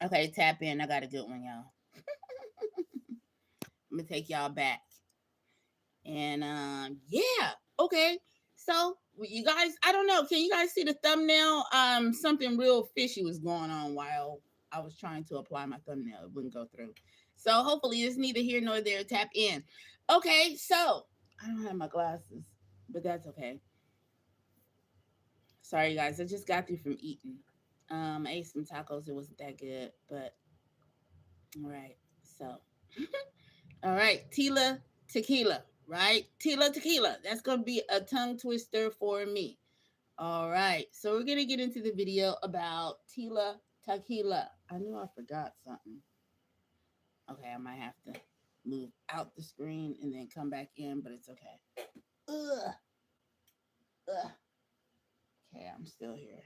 Okay, tap in. I got a good one, y'all. I'm gonna take y'all back. And yeah, okay. So you guys, I don't know. Can you guys see the thumbnail? Something real fishy was going on while I was trying to apply my thumbnail. It wouldn't go through. So hopefully it's neither here nor there. Tap in. Okay, so I don't have my glasses, but that's okay. Sorry guys, I just got through from eating. I ate some tacos. It wasn't that good, but all right. So all right, Tila Tequila, right? Tila Tequila. That's going to be a tongue twister for me. All right, so we're going to get into the video about Tila Tequila. I knew I forgot something. Okay, I might have to move out the screen and then come back in, but it's okay. Ugh. Ugh. Okay, I'm still here.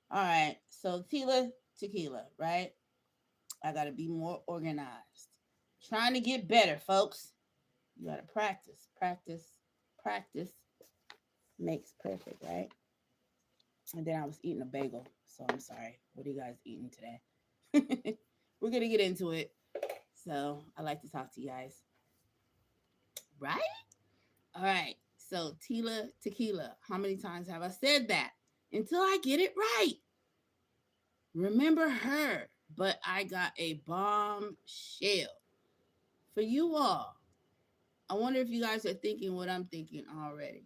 All right, so Tila Tequila, right? I got to be more organized. Trying to get better, folks. You got to practice, practice, practice makes perfect, right? And then I was eating a bagel, so I'm sorry. What are you guys eating today? We're gonna get into it. So I like to talk to you guys, right? All right. So Tila Tequila. How many times have I said that until I get it right? Remember her, but I got a bombshell for you all. I wonder if you guys are thinking what I'm thinking already.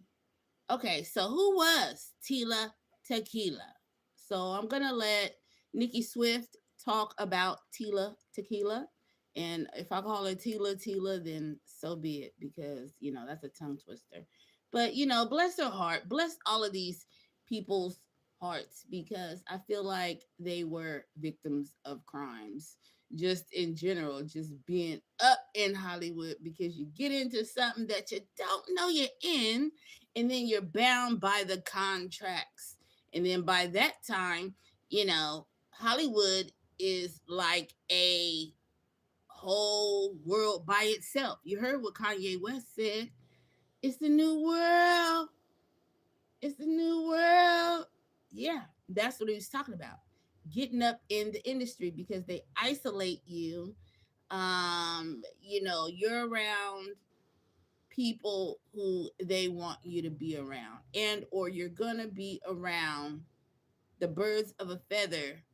Okay, so who was Tila Tequila? So I'm gonna let Nikki Swift talk about Tila Tequila. And if I call her Tila, then so be it, because that's a tongue twister. But bless her heart, bless all of these people's hearts, because I feel like they were victims of crimes just in general, just being up in Hollywood, because you get into something that you don't know you're in, and then you're bound by the contracts. And then by that time, Hollywood is like a whole world by itself. You heard what Kanye West said. It's the new world. It's the new world. Yeah, that's what he was talking about. Getting up in the industry because they isolate you. You're around people who they want you to be around, and or you're gonna be around the birds of a feather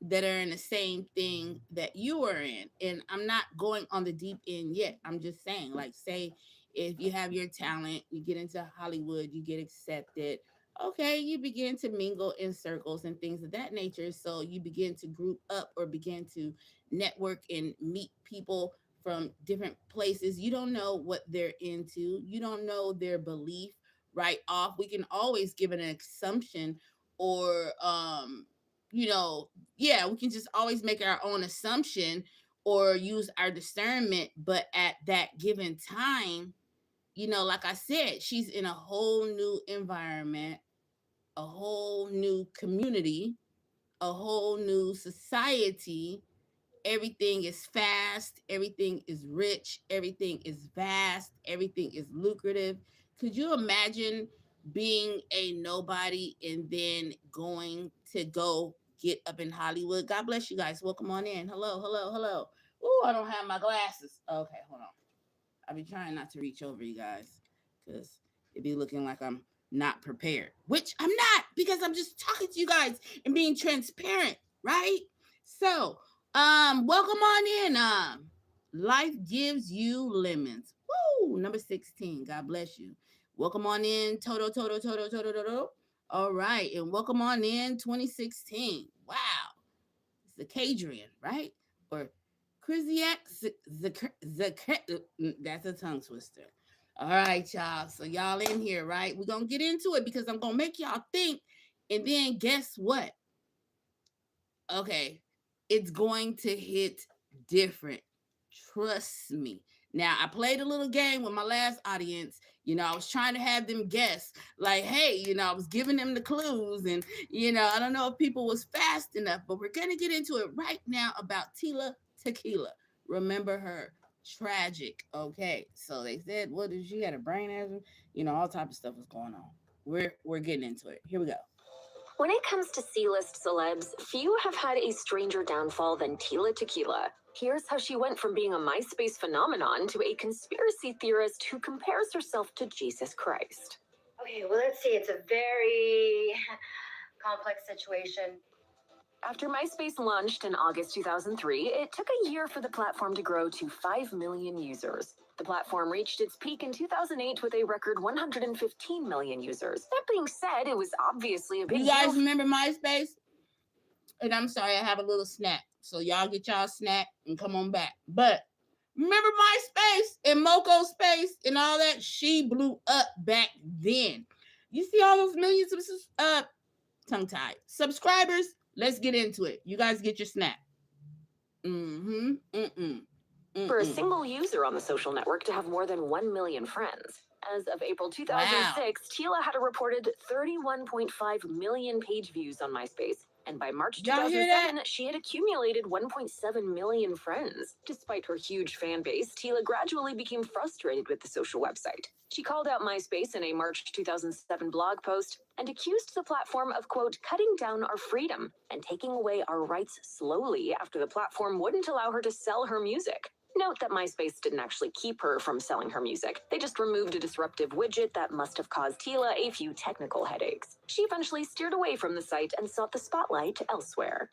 that are in the same thing that you are in. And I'm not going on the deep end yet. I'm just saying, like, say if you have your talent, you get into Hollywood, you get accepted. Okay, you begin to mingle in circles and things of that nature. So you begin to group up or begin to network and meet people from different places. You don't know what they're into, you don't know their belief right off. We can always give an assumption, or yeah, we can just always make our own assumption or use our discernment. But at that given time, like I said, she's in a whole new environment, a whole new community, a whole new society. Everything is fast, everything is rich, everything is vast, everything is lucrative. Could you imagine being a nobody and then going to go get up in Hollywood? God bless you guys. Welcome on in. Hello, hello, hello. Oh, I don't have my glasses. Okay, hold on. I'll be trying not to reach over you guys, because it'd be looking like I'm not prepared, which I'm not, because I'm just talking to you guys and being transparent, right? So, welcome on in. Life gives you lemons. Woo! Number 16. God bless you. Welcome on in, Toto. All right, and welcome on in, 2016. Wow, it's the Cadrian, right? Or Kriziak, that's a tongue twister. All right, y'all. So y'all in here, right? We're gonna get into it, because I'm gonna make y'all think, and then guess what? Okay, it's going to hit different. Trust me. Now, I played a little game with my last audience. I was trying to have them guess, like, hey, I was giving them the clues, and I don't know if people was fast enough, but we're gonna get into it right now about Tila Tequila. Remember her? Tragic. Okay, so they said, what did she had a brain asthma? All type of stuff was going on. We're getting into it. Here we go. When it comes to C-list celebs, few have had a stranger downfall than TILA TEQUIL. Here's how she went from being a MySpace phenomenon to a conspiracy theorist who compares herself to Jesus Christ. Okay, well, let's see. It's a very complex situation. After MySpace launched in August 2003, it took a year for the platform to grow to 5 million users. The platform reached its peak in 2008 with a record 115 million users. That being said, it was obviously a big You deal. guys remember MySpace? And I'm sorry, I have a little snack. So y'all get y'all snack and come on back. But remember MySpace and Moco Space and all that? She blew up back then. You see all those millions of tongue-tied subscribers? Let's get into it. You guys get your snack. For a single user on the social network to have more than 1 million friends. As of April 2006, TILA had a reported 31.5 million page views on MySpace. And by March 2007, she had accumulated 1.7 million friends. Despite her huge fan base, TILA gradually became frustrated with the social website. She called out MySpace in a March 2007 blog post and accused the platform of, quote, cutting down our freedom and taking away our rights slowly after the platform wouldn't allow her to sell her music. Note that MySpace didn't actually keep her from selling her music. They just removed a disruptive widget that must have caused TILA a few technical headaches. She eventually steered away from the site and sought the spotlight elsewhere.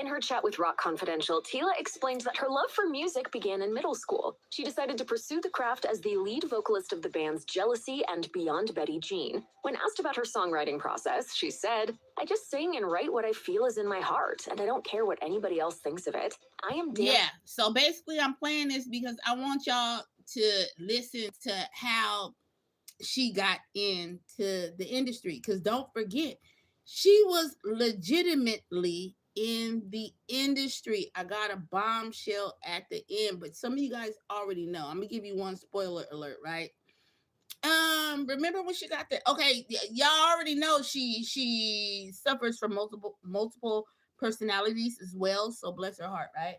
In her chat with Rock Confidential, TILA explained that her love for music began in middle school. She decided to pursue the craft as the lead vocalist of the bands Jealousy and Beyond Betty Jean. When asked about her songwriting process, she said, I just sing and write what I feel is in my heart, and I don't care what anybody else thinks of it. Yeah, so basically I'm playing this because I want y'all to listen to how she got into the industry. Because don't forget, she was legitimately in the industry. I got a bombshell at the end, but some of you guys already know. I'm gonna give you one spoiler alert, right? Remember when she got there? Okay, y'all already know she suffers from multiple personalities as well. So bless her heart, right?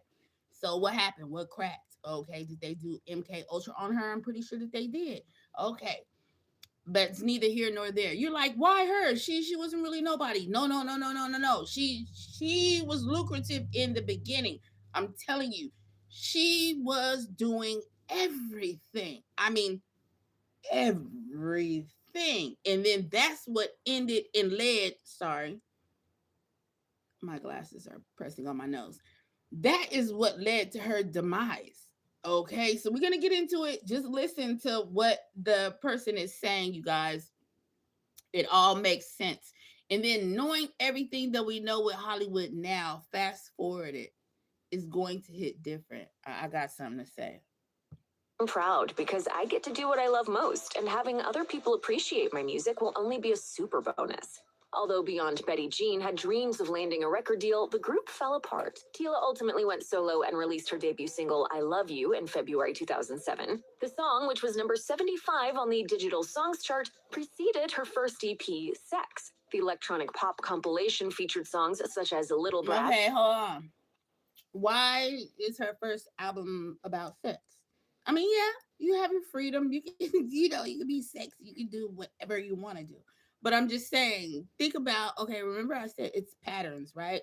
So what happened? What cracked? Okay, did they do MK Ultra on her? I'm pretty sure that they did. Okay, but it's neither here nor there. You're like, why her? She wasn't really nobody. No. She was lucrative in the beginning. I'm telling you, she was doing everything. I mean, everything. And then that's what ended and led. Sorry, my glasses are pressing on my nose. That is what led to her demise. Okay, so we're gonna get into it. Just listen to what the person is saying, you guys. It all makes sense. And then knowing everything that we know with Hollywood now, fast forward it, is going to hit different. I got something to say. I'm proud because I get to do what I love most, and having other people appreciate my music will only be a super bonus. Although Beyond Betty Jean had dreams of landing a record deal, the group fell apart. TILA ultimately went solo and released her debut single, I Love You, in February 2007. The song, which was number 75 on the digital songs chart, preceded her first EP, Sex. The electronic pop compilation featured songs such as Little Brat. Okay, hold on. Why is her first album about sex? I mean, yeah, you have your freedom. You can, you can be sexy. You can do whatever you want to do. But I'm just saying, think about, okay, remember I said it's patterns, right?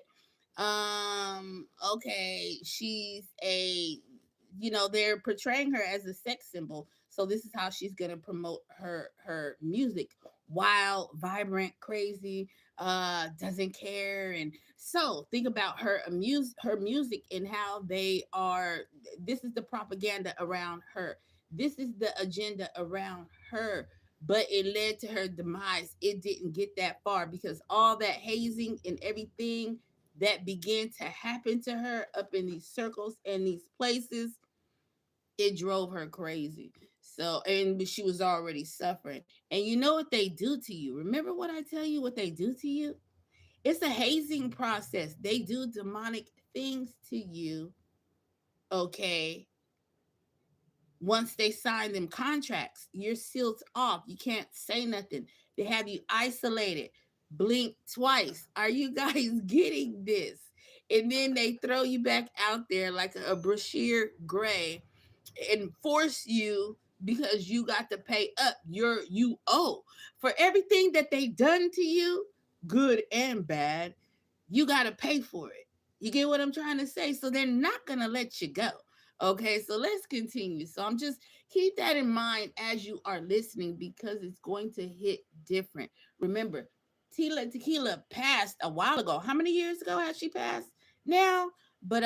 Okay, she's they're portraying her as a sex symbol. So this is how she's gonna promote her music. Wild, vibrant, crazy, doesn't care. And so think about her music and how they are. This is the propaganda around her. This is the agenda around her. But it led to her demise. It didn't get that far because all that hazing and everything that began to happen to her up in these circles and these places, it drove her crazy. So, and she was already suffering. And you know what they do to you? Remember what I tell you what they do to you? It's a hazing process. They do demonic things to you, okay? Once they sign them contracts, you're sealed off. You can't say nothing. They have you isolated. Blink twice. Are you guys getting this? And then they throw you back out there like a Brashear Gray and force you because you got to pay up you owe for everything that they done to you. good and bad, you got to pay for it. You get what I'm trying to say? So they're not going to let you go. Okay, so let's continue. So I'm just keep that in mind as you are listening because it's going to hit different. Remember, Tila Tequila passed a while ago. How many years ago has she passed now? But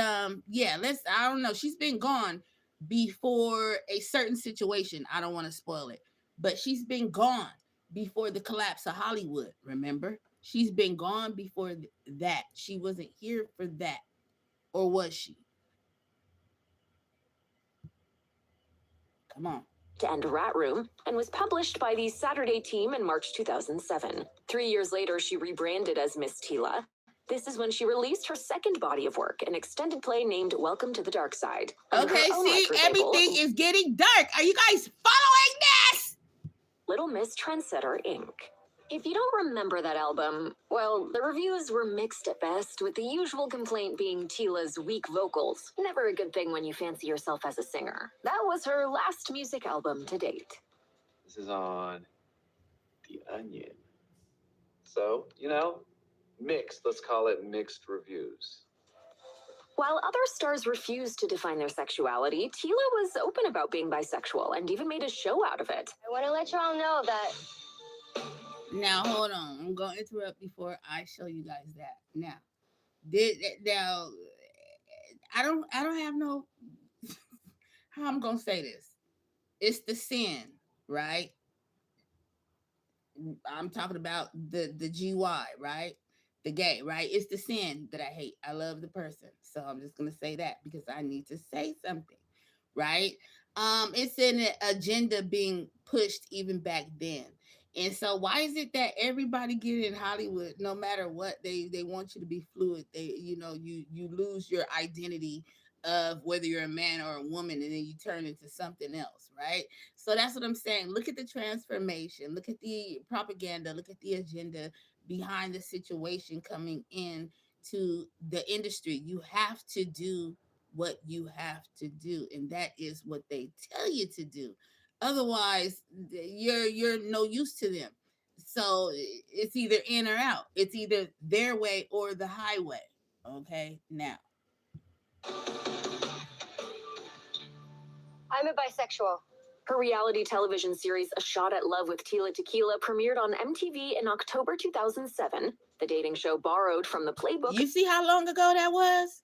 yeah, let's I don't know. She's been gone before a certain situation. I don't want to spoil it. But she's been gone before the collapse of Hollywood, remember? She's been gone before that. She wasn't here for that. Or was she? Come on. And Rat Room, and was published by the Saturday team in March 2007. 3 years later, she rebranded as Miss Tila. This is when she released her second body of work, an extended play named Welcome to the Dark Side. Okay, see, everything is getting dark. Are you guys following this? Little Miss Trendsetter Inc. If you don't remember that album, well, the reviews were mixed at best, with the usual complaint being Tila's weak vocals. Never a good thing when you fancy yourself as a singer. That was her last music album to date. This is on The Onion. So, mixed. Let's call it mixed reviews. While other stars refused to define their sexuality, Tila was open about being bisexual and even made a show out of it. I want to let you all know that. Now hold on. I'm gonna interrupt before I show you guys that. Now, I don't have no how I'm gonna say this. It's the sin, right? I'm talking about the GY, right? The gay, right? It's the sin that I hate. I love the person. So I'm just gonna say that because I need to say something, right? It's an agenda being pushed even back then. And so why is it that everybody get in Hollywood, no matter what, they want you to be fluid. You lose your identity of whether you're a man or a woman, and then you turn into something else, right? So that's what I'm saying. Look at the transformation, look at the propaganda, look at the agenda behind the situation coming in to the industry. You have to do what you have to do, and that is what they tell you to do. Otherwise, you're no use to them. So it's either in or out. It's either their way or the highway. Okay, now I'm a bisexual. Her reality television series, A Shot at Love with Tila Tequila, premiered on MTV in October 2007. The dating show borrowed from the playbook. You see how long ago that was?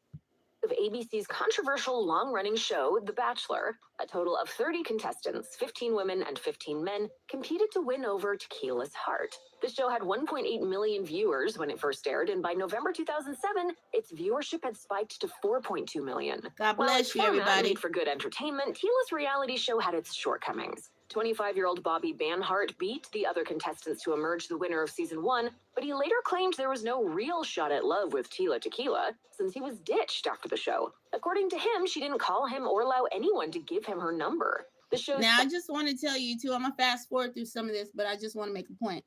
Of ABC's controversial long-running show, The Bachelor. A total of 30 contestants, 15 women and 15 men, competed to win over Tequila's heart. The show had 1.8 million viewers when it first aired, and by November 2007, its viewership had spiked to 4.2 million. God bless you, everybody. Made for good entertainment, Tila's reality show had its shortcomings. 25-year-old Bobby Banhart beat the other contestants to emerge the winner of season 1, but he later claimed there was no real shot at love with Tila Tequila, since he was ditched after the show. According to him, she didn't call him or allow anyone to give him her number. The show's Now, I just want to tell you, too, I'm going to fast forward through some of this, but I just want to make a point.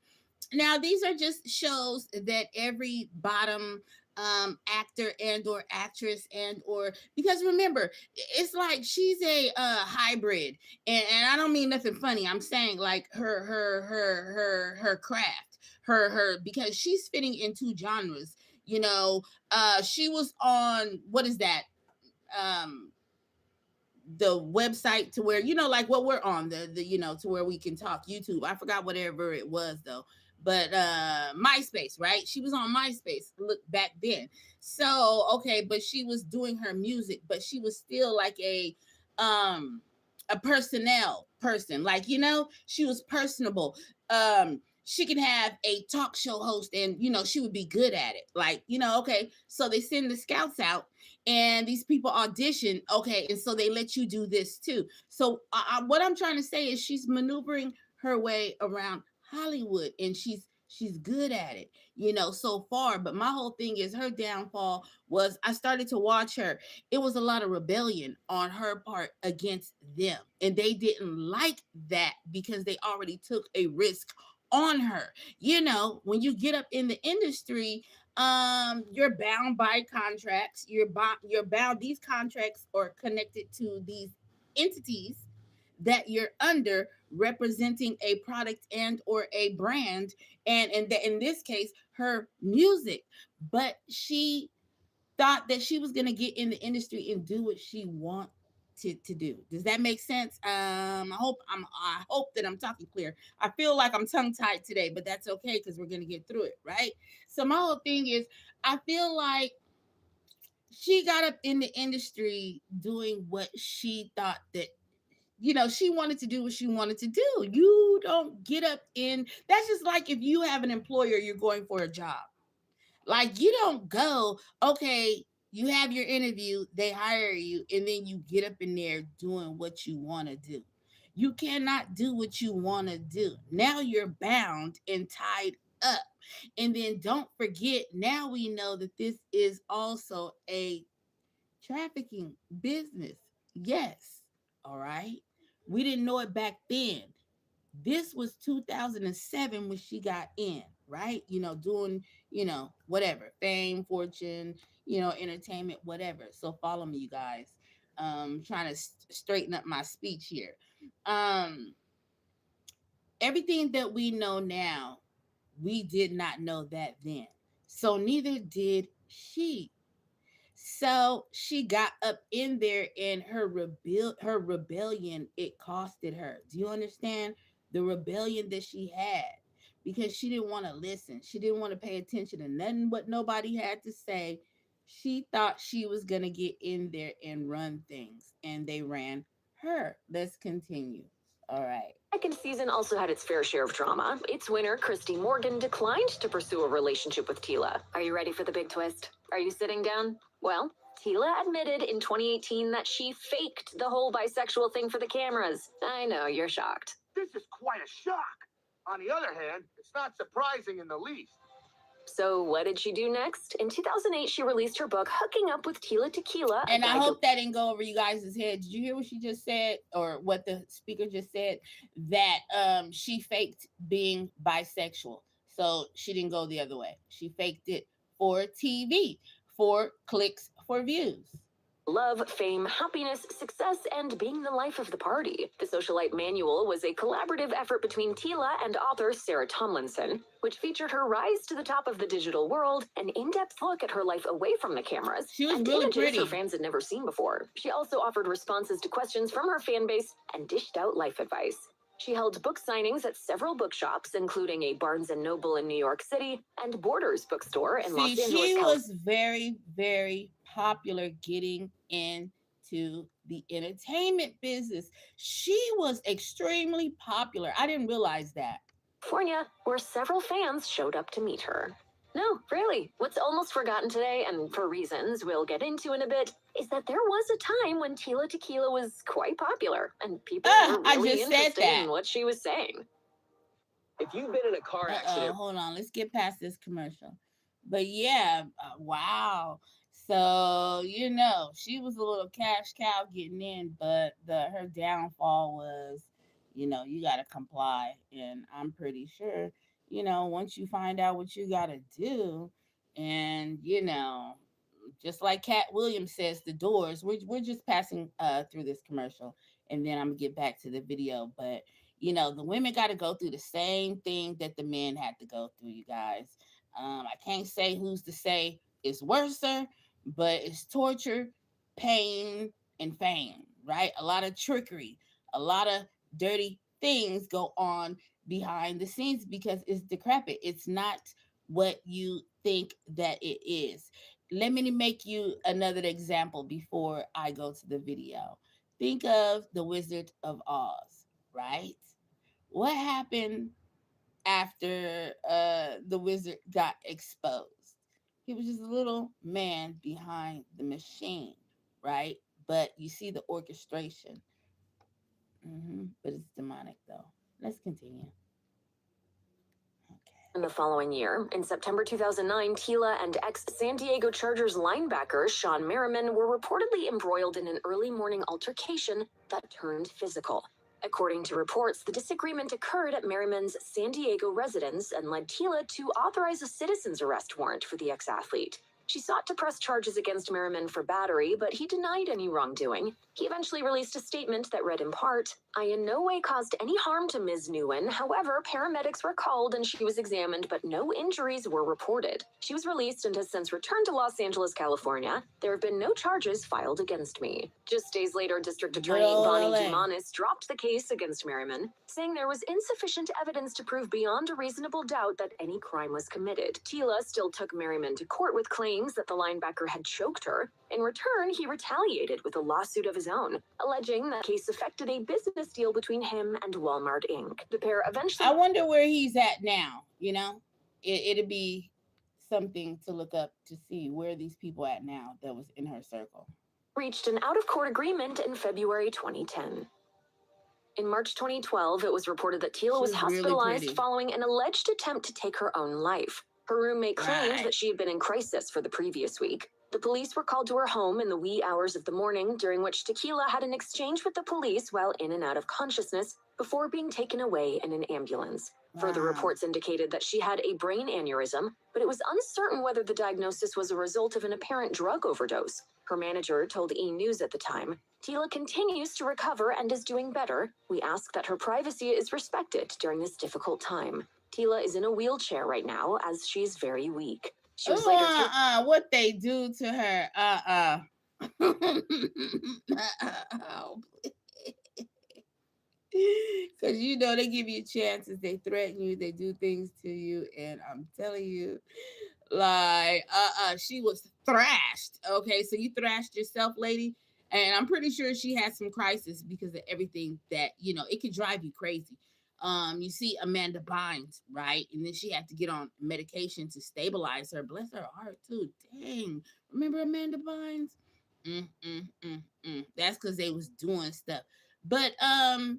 Now, these are just shows that every bottom actor and or actress and or because remember it's like she's a hybrid, and I don't mean nothing funny. I'm saying like her craft, her because she's fitting in two genres. She was on what is that the website to where like what we're on the to where we can talk YouTube. I forgot whatever it was though, but MySpace, right? She was on MySpace look back then. So okay, but she was doing her music, but she was still like a personnel person, like she was personable. She can have a talk show host and she would be good at it, like okay, so they send the scouts out and these people audition, okay, and so they let you do this too. So what I'm trying to say is she's maneuvering her way around Hollywood, and she's good at it, so far. But my whole thing is her downfall was I started to watch her. It was a lot of rebellion on her part against them, and they didn't like that because they already took a risk on her. When you get up in the industry, you're bound by contracts. You're bound. These contracts are connected to these entities that you're under representing a product and or a brand, and in this case her music. But she thought that she was going to get in the industry and do what she wanted to do. Does that make sense? I hope that I'm talking clear. I feel like I'm tongue tied today, but that's okay because we're going to get through it, right? So my whole thing is, I feel like she got up in the industry doing what she thought that, she wanted to do what she wanted to do. You don't get up in, that's just like if you have an employer, you're going for a job. Like, you don't go, okay, you have your interview, they hire you, and then you get up in there doing what you want to do. You cannot do what you want to do. Now you're bound and tied up. And then don't forget, now we know that this is also a trafficking business. Yes. All right. We didn't know it back then. This was 2007 when she got in, right? Doing, whatever, fame, fortune, entertainment, whatever. So follow me, you guys. Trying to straighten up my speech here. Everything that we know now, we did not know that then. So neither did she. So she got up in there, and her rebellion, it costed her. Do you understand the rebellion that she had? Because she didn't want to listen. She didn't want to pay attention to nothing what nobody had to say. She thought she was going to get in there and run things, and they ran her. Let's continue. All right. Second season also had its fair share of drama. Its winner, Christy Morgan, declined to pursue a relationship with TILA. Are you ready for the big twist? Are you sitting down? Well, TILA admitted in 2018 that she faked the whole bisexual thing for the cameras. I know, you're shocked. This is quite a shock. On the other hand, it's not surprising in the least. So what did she do next? In 2008, she released her book, Hooking Up with TILA Tequila. And I hope that didn't go over you guys' head. Did you hear what she just said, or what the speaker just said? That she faked being bisexual. So she didn't go the other way. She faked it for TV, for clicks, for views. Love, fame, happiness, success, and being the life of the party. The Socialite Manual was a collaborative effort between TILA and author Sarah Tomlinson, which featured her rise to the top of the digital world, an in-depth look at her life away from the cameras, she was and really images pretty her fans had never seen before. She also offered responses to questions from her fan base and dished out life advice. She held book signings at several bookshops, including a Barnes & Noble in New York City and Borders bookstore in Los Angeles, She was very, very popular getting into the entertainment business. She was extremely popular. I didn't realize that. California, where several fans showed up to meet her. No, really. What's almost forgotten today, and for reasons we'll get into in a bit, is that there was a time when TILA Tequila was quite popular, and people were really interested in what she was saying. If you've been in a car accident... Hold on, let's get past this commercial. But yeah, wow. So, she was a little cash cow getting in, but her downfall was, you got to comply. And I'm pretty sure, once you find out what you got to do, and, just like Cat Williams says, the doors, we're just passing through this commercial, and then I'm going to get back to the video. But, the women got to go through the same thing that the men had to go through, you guys. I can't say who's to say it's worser, but it's torture, pain, and fame, right? A lot of trickery, a lot of dirty things go on behind the scenes because it's decrepit. It's not what you think that it is. Let me make you another example before I go to the video. Think of the Wizard of Oz, right? What happened after the wizard got exposed? He was just a little man behind the machine, right? But you see the orchestration. But it's demonic, though. Let's continue. In the following year, in September 2009, TILA and ex-San Diego Chargers linebacker Sean Merriman were reportedly embroiled in an early morning altercation that turned physical. According to reports, the disagreement occurred at Merriman's San Diego residence and led TILA to authorize a citizen's arrest warrant for the ex-athlete. She sought to press charges against Merriman for battery, but he denied any wrongdoing. He eventually released a statement that read in part, "I in no way caused any harm to Ms. Nguyen. However, paramedics were called and she was examined, but no injuries were reported. She was released and has since returned to Los Angeles, California. There have been no charges filed against me." Just days later, District Attorney Good old Bonnie LA. Dumanis dropped the case against Merriman, saying there was insufficient evidence to prove beyond a reasonable doubt that any crime was committed. TILA still took Merriman to court with claims that the linebacker had choked her. In return, he retaliated with a lawsuit of his own, alleging that case affected a business deal between him and Walmart Inc. The pair eventually... I wonder where he's at now, you know? It'd be something to look up to see where these people at now that was in her circle. Reached an out-of-court agreement in February 2010. In March 2012, it was reported that TILA was hospitalized really following an alleged attempt to take her own life. Her roommate claimed Right. that she had been in crisis for the previous week. The police were called to her home in the wee hours of the morning, during which Tequila had an exchange with the police while in and out of consciousness before being taken away in an ambulance. Further Wow. reports indicated that she had a brain aneurysm, but it was uncertain whether the diagnosis was a result of an apparent drug overdose. Her manager told E! News at the time, "TILA continues to recover and is doing better. We ask that her privacy is respected during this difficult time. TILA is in a wheelchair right now as she's very weak." She was later taken... What they do to her, Oh, because you know they give you chances, they threaten you, they do things to you, and I'm telling you, like, she was thrashed. Okay, so you thrashed yourself, lady, and I'm pretty sure she had some crisis because of everything that it could drive you crazy. You see Amanda Bynes, right? And then she had to get on medication to stabilize her. Bless her heart too. Dang, remember Amanda Bynes? That's because they was doing stuff. But I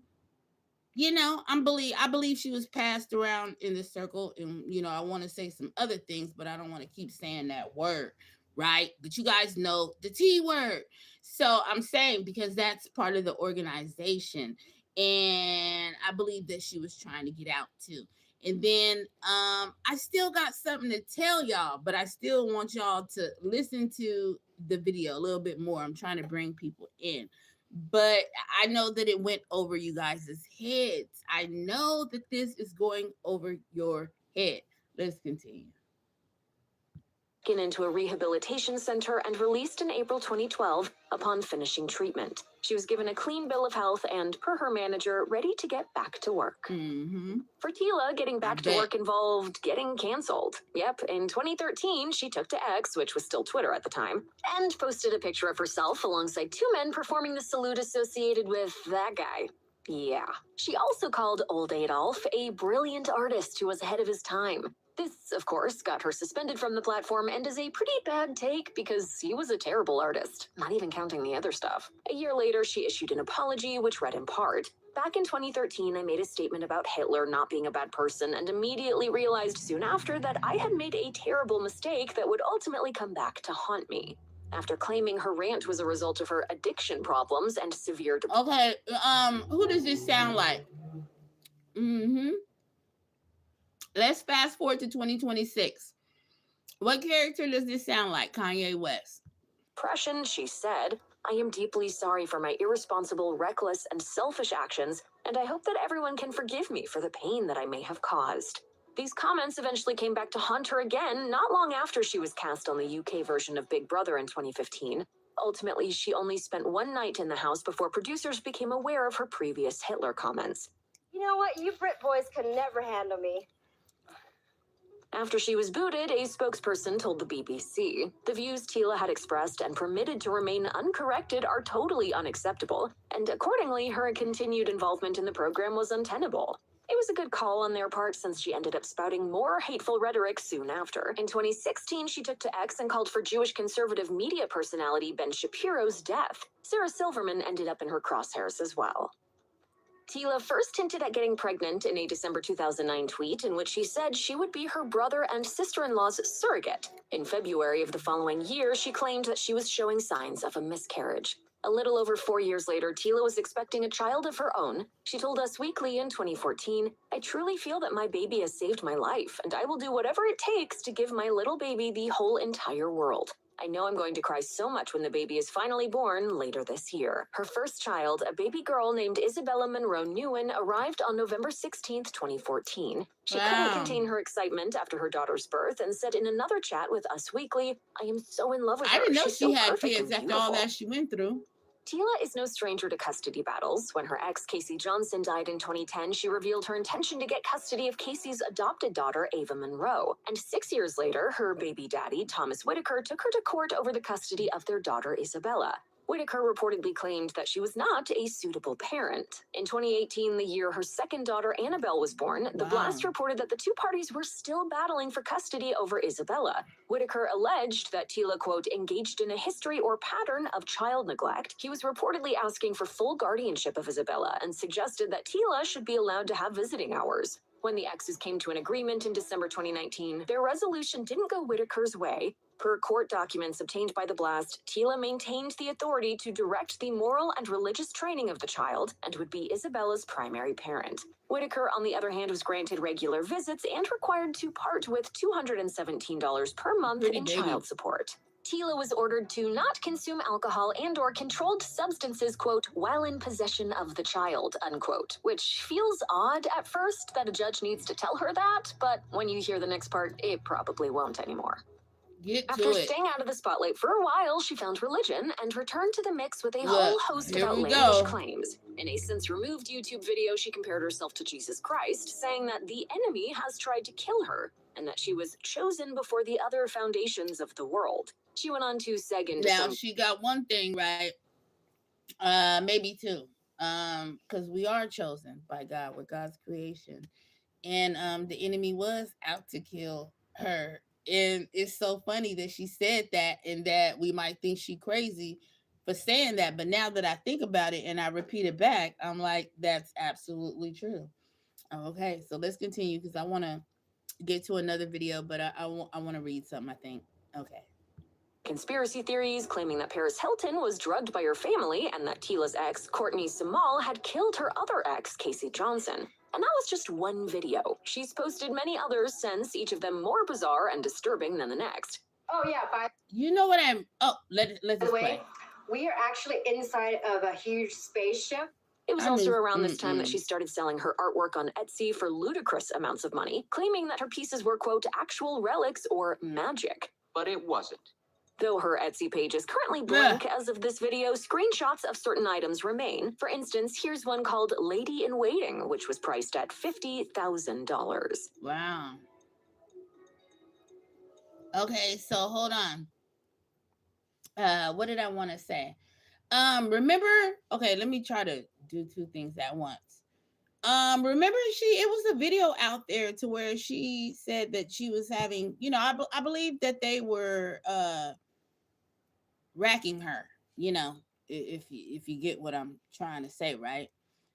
believe she was passed around in the circle, and I want to say some other things, but I don't want to keep saying that word, right? But you guys know the T word. So I'm saying because that's part of the organization, and I believe that she was trying to get out too. And then I still got something to tell y'all, but I still want y'all to listen to the video a little bit more. I'm trying to bring people in. But I know that it went over you guys' heads. I know that this is going over your head. Let's continue. Into a rehabilitation center and released in April 2012 upon finishing treatment. She was given a clean bill of health and, per her manager, ready to get back to work. Mm-hmm. For TILA, getting back to work involved getting canceled. Yep, in 2013, she took to X, which was still Twitter at the time, and posted a picture of herself alongside two men performing the salute associated with that guy. Yeah. She also called old Adolf a brilliant artist who was ahead of his time. This, of course, got her suspended from the platform and is a pretty bad take because he was a terrible artist, not even counting the other stuff. A year later, she issued an apology, which read in part, "Back in 2013, I made a statement about Hitler not being a bad person and immediately realized soon after that I had made a terrible mistake that would ultimately come back to haunt me." After claiming her rant was a result of her addiction problems and severe depression. Okay, who does this sound like? Let's fast forward to 2026. What character does this sound like? Kanye West. Depression, she said, "I am deeply sorry for my irresponsible, reckless, and selfish actions, and I hope that everyone can forgive me for the pain that I may have caused." These comments eventually came back to haunt her again not long after she was cast on the UK version of Big Brother in 2015. Ultimately, she only spent one night in the house before producers became aware of her previous Hitler comments. "You know what? You Brit boys can never handle me." After she was booted, a spokesperson told the BBC, "The views TILA had expressed and permitted to remain uncorrected are totally unacceptable, and accordingly, her continued involvement in the program was untenable." It was a good call on their part since she ended up spouting more hateful rhetoric soon after. In 2016, she took to X and called for Jewish conservative media personality Ben Shapiro's death. Sarah Silverman ended up in her crosshairs as well. TILA first hinted at getting pregnant in a December 2009 tweet in which she said she would be her brother and sister-in-law's surrogate. In February of the following year, she claimed that she was showing signs of a miscarriage. A little over 4 years later, TILA was expecting a child of her own. She told Us Weekly in 2014, "I truly feel that my baby has saved my life, and I will do whatever it takes to give my little baby the whole entire world. I know I'm going to cry so much when the baby is finally born later this year." Her first child, a baby girl named Isabella Monroe Newen, arrived on November 16th, 2014. She couldn't contain her excitement after her daughter's birth and said in another chat with Us Weekly, "I am so in love with her. I didn't know She's she so had perfect kids and after all beautiful." that she went through. TILA is no stranger to custody battles. When her ex, Casey Johnson, died in 2010, she revealed her intention to get custody of Casey's adopted daughter, Ava Monroe. And 6 years later, her baby daddy, Thomas Whitaker, took her to court over the custody of their daughter, Isabella. Whitaker reportedly claimed that she was not a suitable parent. In 2018, the year her second daughter, Annabelle, was born, the Blast reported that the two parties were still battling for custody over Isabella. Whitaker alleged that TILA, quote, engaged in a history or pattern of child neglect. He was reportedly asking for full guardianship of Isabella and suggested that TILA should be allowed to have visiting hours. When the exes came to an agreement in December 2019, their resolution didn't go Whitaker's way. Per court documents obtained by the Blast, TILA maintained the authority to direct the moral and religious training of the child and would be Isabella's primary parent. Whitaker, on the other hand, was granted regular visits and required to part with $217 per month in child support. TILA was ordered to not consume alcohol and/or controlled substances, quote, while in possession of the child, unquote, which feels odd at first that a judge needs to tell her that, but when you hear the next part, it probably won't anymore. After staying out of the spotlight for a while, she found religion and returned to the mix with a whole host of outlandish claims. In a since-removed YouTube video, she compared herself to Jesus Christ, saying that the enemy has tried to kill her and that she was chosen before the other foundations of the world. She went on to seg into Now, she got one thing right, maybe two, because we are chosen by God. We're God's creation, and the enemy was out to kill her. And it's so funny that she said that, and that we might think she crazy for saying that, but now that I think about it and I repeat it back, I'm like, that's absolutely true. Okay, so let's continue because I want to get to another video, but I want to read something, I think. Okay. Conspiracy theories claiming that Paris Hilton was drugged by her family and that TILA's ex, Courtney Samal, had killed her other ex, Casey Johnson. And that was just one video. She's posted many others since, each of them more bizarre and disturbing than the next. Oh yeah, by You know what I'm... Oh, let's the just way, play. we are actually inside of a huge spaceship. It was also around this time that she started selling her artwork on Etsy for ludicrous amounts of money, claiming that her pieces were, quote, actual relics or magic. But it wasn't. Though her Etsy page is currently blank as of this video, screenshots of certain items remain. For instance, here's one called Lady in Waiting, which was priced at $50,000. Wow. Okay, so hold on. What did I want to say? Remember, okay, let me try to do two things at once. Remember it was a video out there to where she said that she was having, I believe that they were racking her, if you get what I'm trying to say, right?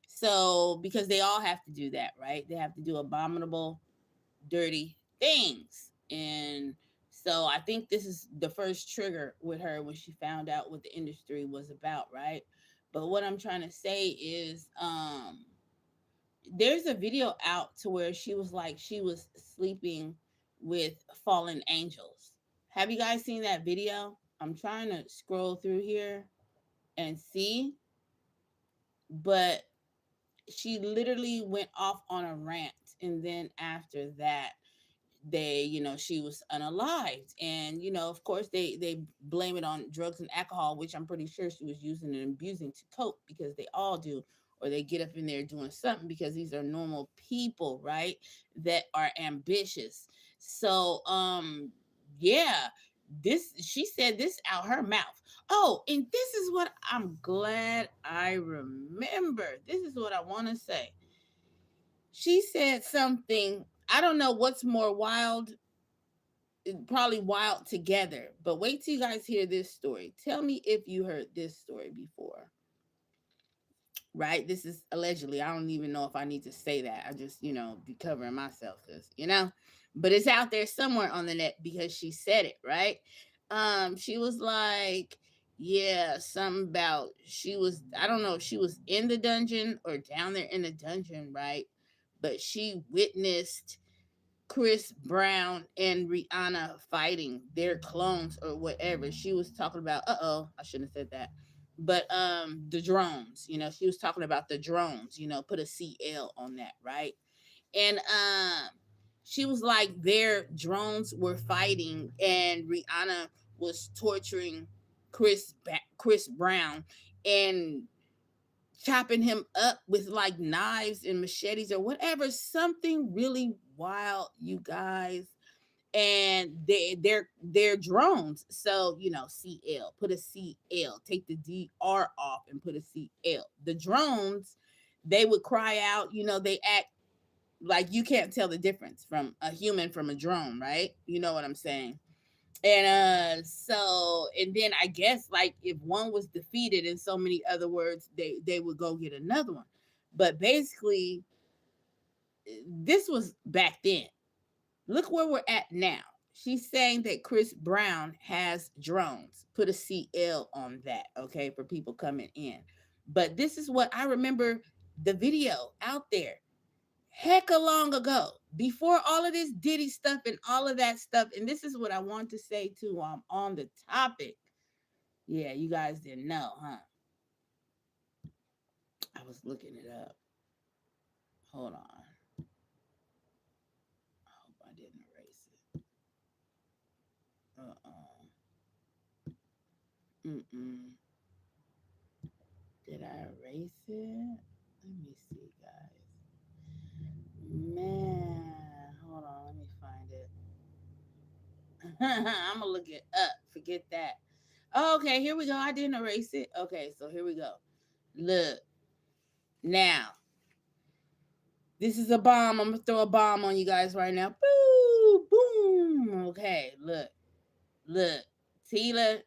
So because they all have to do that, right? They have to do abominable, dirty things. And so I think this is the first trigger with her when she found out what the industry was about, right? But what I'm trying to say is there's a video out to where she was sleeping with fallen angels. Have you guys seen that video? I'm trying to scroll through here and see, but she literally went off on a rant, and then after that she was unalived, and of course they blame it on drugs and alcohol, which I'm pretty sure she was using and abusing to cope, because they all do, or they get up in there doing something, because these are normal people, right, that are ambitious. So yeah, she said this out her mouth. Oh, and this is what I'm glad I remember. This is what I want to say. She said something, I don't know what's more wild, probably wild together, but wait till you guys hear this story. Tell me if you heard this story before. Right? This is allegedly. I don't even know if I need to say that. I just, be covering myself because, but it's out there somewhere on the net because she said it, right? She was like, Yeah, something about she was, I don't know if she was in the dungeon or down there in the dungeon, right? But she witnessed Chris Brown and Rihanna fighting their clones or whatever. She was talking about, I shouldn't have said that. But the drones, she was talking about the drones, put a CL on that, right? And she was like their drones were fighting and Rihanna was torturing Chris Brown and chopping him up with like knives and machetes or whatever, something really wild, you guys. And they're drones, so CL, put a CL, take the DR off and put a CL. The drones, they would cry out, they act like you can't tell the difference from a human from a drone, right? You know what I'm saying? And so, and then I guess like if one was defeated, in so many other words, they would go get another one. But basically, this was back then. Look where we're at now. She's saying that Chris Brown has drones. Put a CL on that, okay, for people coming in. But this is what I remember, the video out there heck a long ago, before all of this Diddy stuff and all of that stuff. And this is what I want to say too while I'm on the topic. Yeah, you guys didn't know, huh? I was looking it up. Hold on. I hope I didn't erase it. Mm-mm. Did I erase it? Let me see, guys. Man, hold on. Let me find it. I'm gonna look it up. Forget that. Okay, here we go. I didn't erase it. Okay, so here we go. Look. Now, this is a bomb. I'm gonna throw a bomb on you guys right now. Boom, boom. Okay, look. TILA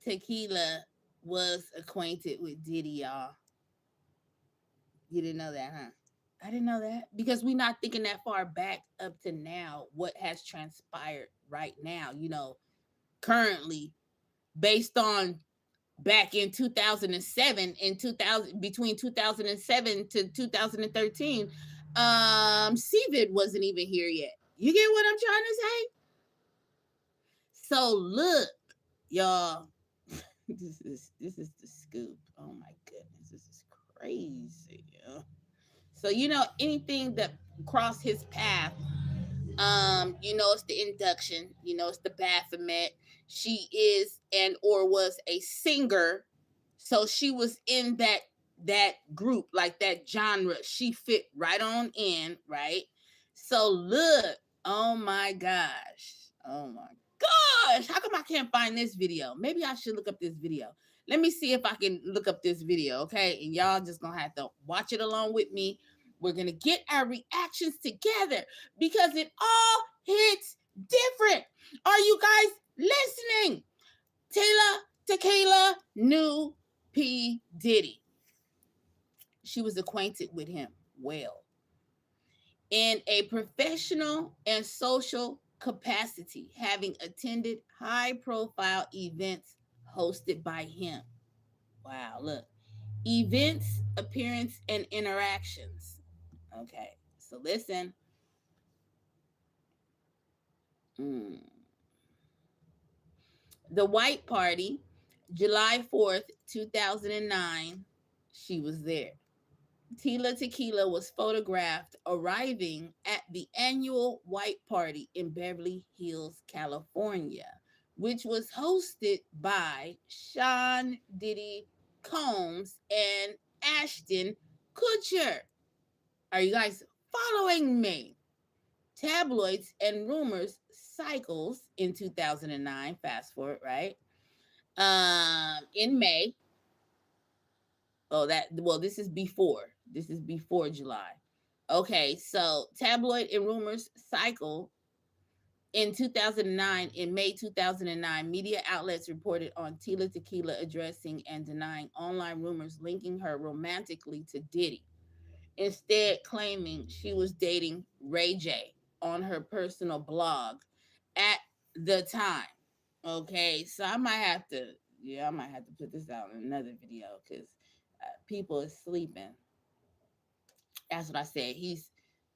Tequila was acquainted with Diddy, y'all. You didn't know that, huh? I didn't know that because we're not thinking that far back up to now. What has transpired right now? Currently, based on back in 2007 and 2000, between 2007 to 2013, CVID wasn't even here yet. You get what I'm trying to say? So look, y'all, this is the scoop. Oh my goodness, this is crazy. So anything that crossed his path, it's the induction, it's the Baphomet. She is and or was a singer, so she was in that group, like that genre. She fit right on in, right? So look, oh my gosh, oh my gosh, how come I can't find this video? Maybe I should look up this video. Let me see if I can look up this video, okay? And y'all just gonna have to watch it along with me. We're gonna get our reactions together because it all hits different. Are you guys listening? TILA Tequila knew P. Diddy. She was acquainted with him well in a professional and social capacity, having attended high-profile events hosted by him. Wow, look. Events, appearance, and interactions. Okay, so listen. The White Party, July 4th, 2009, she was there. TILA Tequila was photographed arriving at the annual White Party in Beverly Hills, California, which was hosted by Sean Diddy Combs and Ashton Kutcher. Are you guys following me? Tabloids and rumors cycles in 2009. Fast forward, right? In May. This is before. This is before July. Okay, so tabloid and rumors cycle in 2009. In May 2009, media outlets reported on TILA Tequila addressing and denying online rumors linking her romantically to Diddy, instead claiming she was dating Ray J on her personal blog at the time. Okay, so I might have to Yeah, I might have to put this out in another video because people is sleeping. That's what I said. He's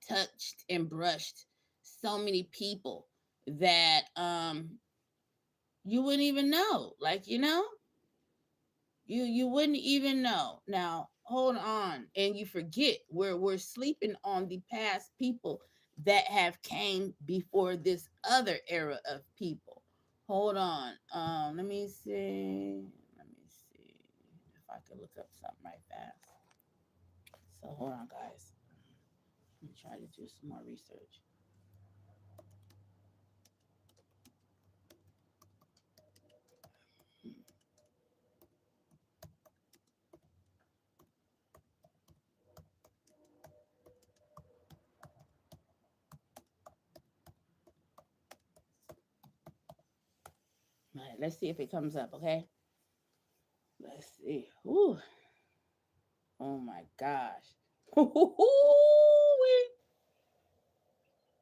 touched and brushed so many people that you wouldn't even know. Like, you wouldn't even know. Now, hold on. And you forget we're sleeping on the past people that have came before this other era of people. Hold on. Let me see. Let me see if I can look up something right fast. So hold on, guys. Let me try to do some more research. All right, let's see if it comes up, okay? Let's see. Ooh. Oh my gosh.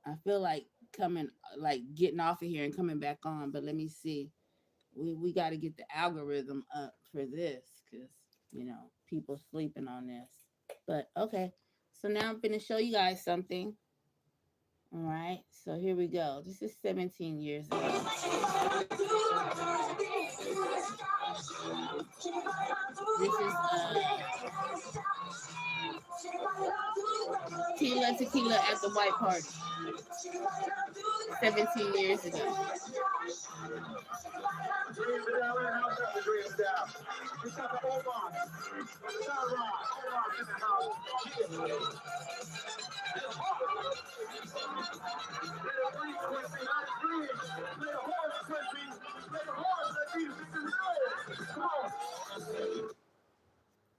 I feel like coming, like getting off of here and coming back on, but let me see. We got to get the algorithm up for this because people sleeping on this. But okay, so now I'm gonna show you guys something. All right, so here we go. This is 17 years ago. This is Tila Tequila at the White Party. 17 years ago.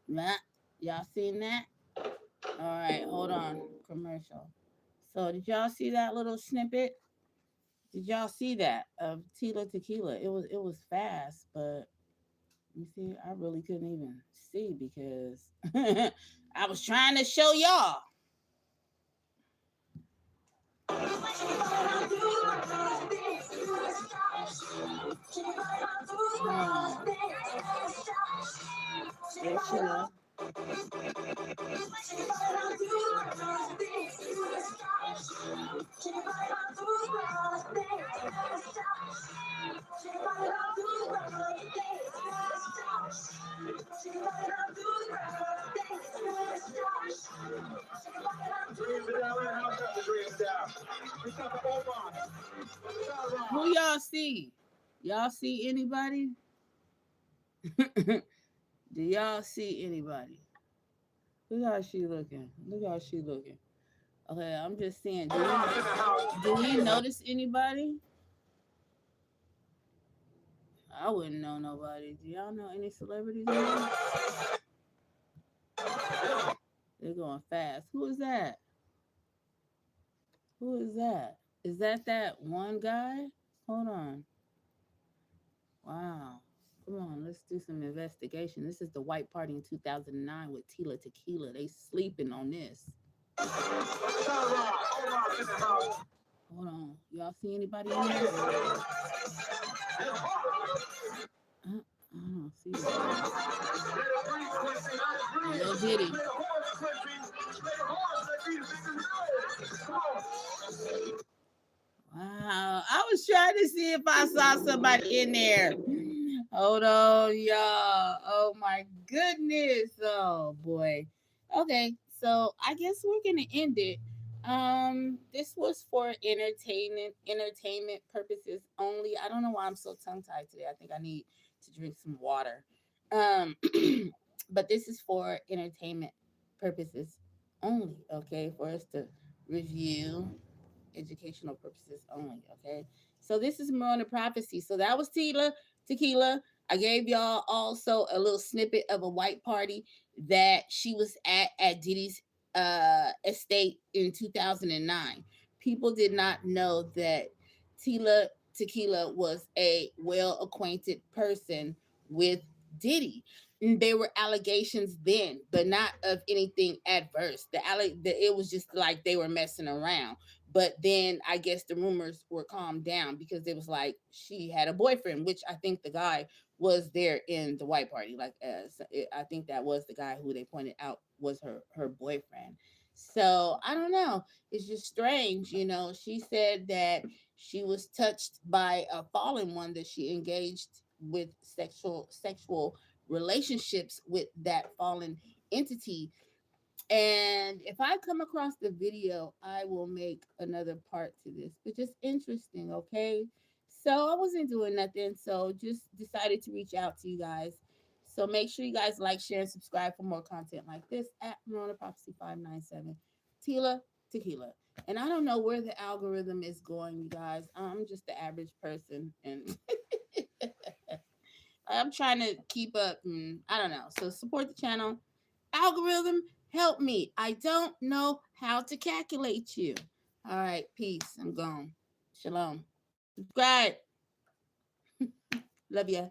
Nah, y'all seen that? All right, hold on. Commercial. So did y'all see that little snippet? Did y'all see that of Tila Tequila? It was fast, but you see, I really couldn't even see because I was trying to show y'all. Yeah, sure. Who y'all see? Y'all see anybody? Do y'all see anybody? Look how she looking. Look how she looking. Okay, I'm just saying. Do we notice anybody? I wouldn't know nobody. Do y'all know any celebrities? They're going fast. Who is that? Who is that? Is that one guy? Hold on. Wow. Come on, let's do some investigation. This is the White Party in 2009 with Tila Tequila. They sleeping on this. Hold on. Y'all see anybody in there? I don't see that. Yo, Diddy. Wow. I was trying to see if I saw somebody in there. Hold on, y'all. Oh my goodness. Oh boy. Okay, so I guess we're gonna end it. This was for entertainment purposes only. I don't know why I'm so tongue tied today. I think I need to drink some water. Um, but this is for entertainment purposes only. Okay, for us to review educational purposes only. Okay. So this is more on the prophecy. So that was Tila Tequila. I gave y'all also a little snippet of a white party that she was at Diddy's estate in 2009. People did not know that Tila Tequila was a well acquainted person with Diddy. And there were allegations then, but not of anything adverse. It was just like they were messing around. But then I guess the rumors were calmed down because it was like she had a boyfriend, which I think the guy was there in the white party. Like, I think that was the guy who they pointed out was her boyfriend. So I don't know. It's just strange, you know. She said that she was touched by a fallen one, that she engaged with sexual relationships with that fallen entity. And if I come across the video, I will make another part to this. But just interesting, okay? So I wasn't doing nothing, so just decided to reach out to you guys. So make sure you guys like, share, and subscribe for more content like this at Morona Prophecy 597. Tila Tequila. And I don't know where the algorithm is going, you guys. I'm just the average person, and I'm trying to keep up. And I don't know. So support the channel. Algorithm, help me. I don't know how to calculate you. All right, peace. I'm gone. Shalom. Subscribe. Love ya.